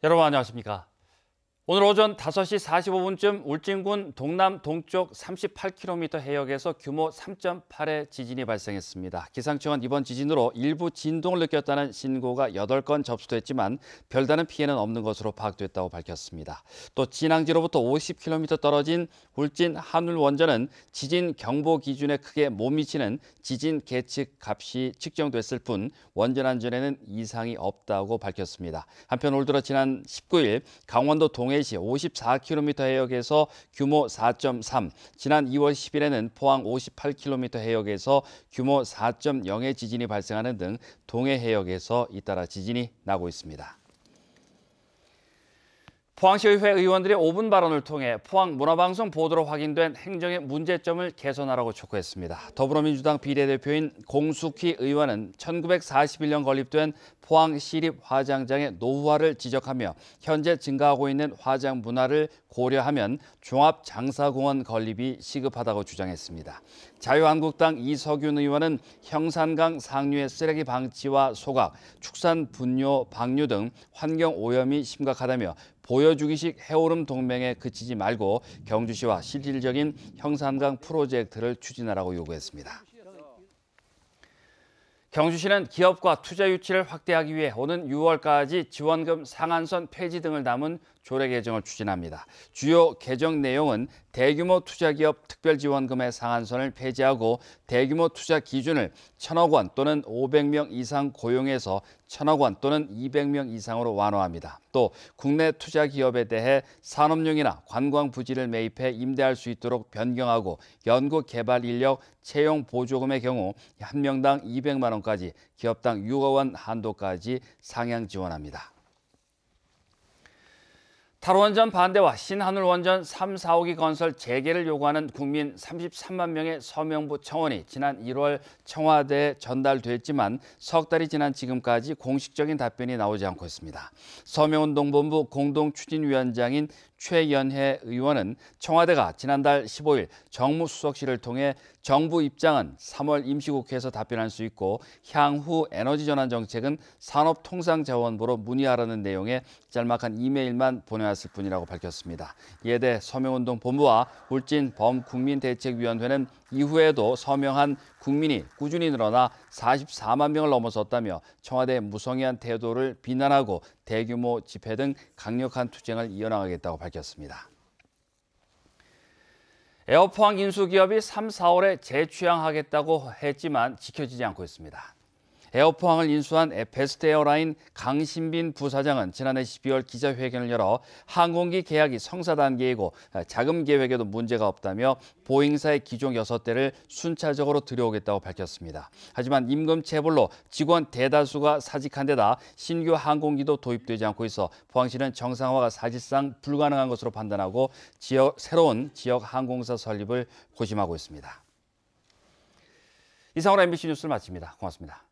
여러분 안녕하십니까? 오늘 오전 5시 45분쯤 울진군 동남 동쪽 38km 해역에서 규모 3.8의 지진이 발생했습니다. 기상청은 이번 지진으로 일부 진동을 느꼈다는 신고가 8건 접수됐지만 별다른 피해는 없는 것으로 파악됐다고 밝혔습니다. 또 진앙지로부터 50km 떨어진 울진 한울원전은 지진 경보 기준에 크게 못 미치는 지진 계측 값이 측정됐을 뿐 원전 안전에는 이상이 없다고 밝혔습니다. 한편 올 들어 지난 19일 강원도 동해시 54km 해역에서 규모 4.3, 지난 2월 10일에는 포항 58km 해역에서 규모 4.0의 지진이 발생하는 등 동해 해역에서 잇따라 지진이 나고 있습니다. 포항시의회 의원들의 5분 발언을 통해 포항 문화방송 보도로 확인된 행정의 문제점을 개선하라고 촉구했습니다. 더불어민주당 비례대표인 공숙희 의원은 1941년 건립된 포항시립화장장의 노후화를 지적하며 현재 증가하고 있는 화장 문화를 고려하면 종합장사공원 건립이 시급하다고 주장했습니다. 자유한국당 이석윤 의원은 형산강 상류의 쓰레기 방치와 소각, 축산 분뇨, 방류 등 환경 오염이 심각하다며 보여주기식 해오름 동맹에 그치지 말고 경주시와 실질적인 형산강 프로젝트를 추진하라고 요구했습니다. 경주시는 기업과 투자 유치를 확대하기 위해 오는 6월까지 지원금 상한선 폐지 등을 담은 조례 개정을 추진합니다. 주요 개정 내용은 대규모 투자기업 특별지원금의 상한선을 폐지하고 대규모 투자 기준을 1,000억 원 또는 500명 이상 고용해서 1,000억 원 또는 200명 이상으로 완화합니다. 또 국내 투자기업에 대해 산업용이나 관광 부지를 매입해 임대할 수 있도록 변경하고 연구개발 인력 채용 보조금의 경우 한 명당 200만 원까지 기업당 6억 원 한도까지 상향 지원합니다. 탈원전 반대와 신한울원전 3, 4호기 건설 재개를 요구하는 국민 33만 명의 서명부 청원이 지난 1월 청와대에 전달됐지만 석 달이 지난 지금까지 공식적인 답변이 나오지 않고 있습니다. 서명운동본부 공동추진위원장인 최연혜 의원은 청와대가 지난달 15일 정무수석실을 통해 정부 입장은 3월 임시국회에서 답변할 수 있고 향후 에너지전환 정책은 산업통상자원부로 문의하라는 내용의 짤막한 이메일만 보내왔을 뿐이라고 밝혔습니다. 이에 대해 서명운동본부와 울진 범국민대책위원회는 이후에도 서명한 국민이 꾸준히 늘어나 44만 명을 넘어섰다며 청와대의 무성의한 태도를 비난하고 대규모 집회 등 강력한 투쟁을 이어나가겠다고 밝혔습니다. 에어포항 인수기업이 3, 4월에 재취항하겠다고 했지만 지켜지지 않고 있습니다. 에어포항을 인수한 베스트 에어라인 강신빈 부사장은 지난해 12월 기자회견을 열어 항공기 계약이 성사 단계이고 자금 계획에도 문제가 없다며 보잉사의 기종 6대를 순차적으로 들여오겠다고 밝혔습니다. 하지만 임금 체불로 직원 대다수가 사직한 데다 신규 항공기도 도입되지 않고 있어 포항시는 정상화가 사실상 불가능한 것으로 판단하고 새로운 지역 항공사 설립을 고심하고 있습니다. 이상으로 MBC 뉴스를 마칩니다. 고맙습니다.